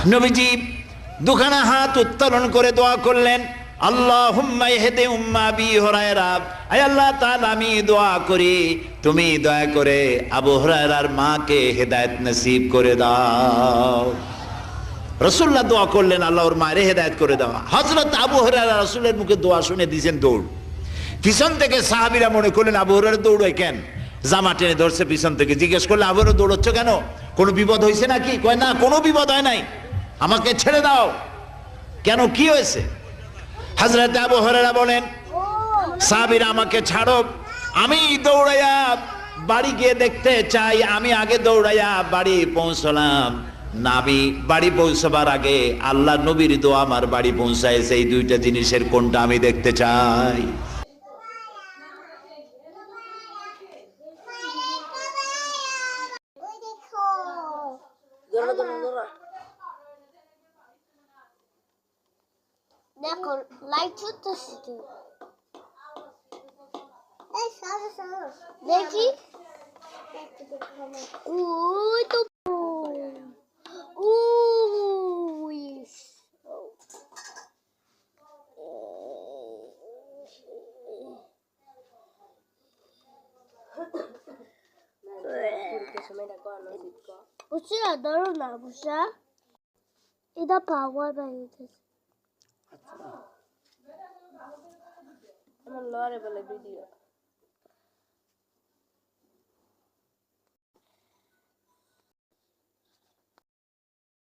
নবীজি দুখানা হাত উত্তোলন করে দোয়া করলেন, আল্লাহুম্মা ইহদি উম্মা আবি হুরায়রা, আয় আল্লাহ তাআলা আমি দোয়া করি তুমি দয়া করে আবু হুরায়রার মাকে হেদায়েত নসিব করে দাও। রাসূলুল্লাহ দোয়া করলেন আল্লাহ ওর মায়ের হেদায়েত করে দাও। হযরত আবু হুরায়রা রাসূলের মুখে দোয়া শুনে দিয়েছেন দৌড়। পিছন থেকে সাহাবীরা মনে করলেন আবু হুরায়রা দৌড়ায় কেন, জামা টেনে ধরছে পিছন থেকে। জিজ্ঞেস করলে আবু হুরায়রা দৌড়চ্ছ কেন, কোনো বিপদ হয়েছে নাকি? কয় না, কোনো বিপদ হয় নাই, আমাকে ছেড়ে দাও। কেন, কি হয়েছে? হযরত আবু হুরায়রা বলেন, সাহাবীরা আমাকে ছাড়ো, আমি দৌড়াইয়া বাড়ি গিয়ে দেখতে চাই। আমি আগে দৌড়াইয়া বাড়ি পৌঁছলাম, নাবি বাড়ি পৌঁছবার আগে আল্লাহ নবীর দোয়া আমার বাড়ি পৌঁছায়ছে। এই দুইটা জিনিসের কোনটা আমি দেখতে চাই? দেখো লাইট চলতেছে তো, দেখি ওই তো ওই বুঝা ধরো না, বুঝা এটা পাওয়ার বাইরে আমার লড়ে বলে ভিডিও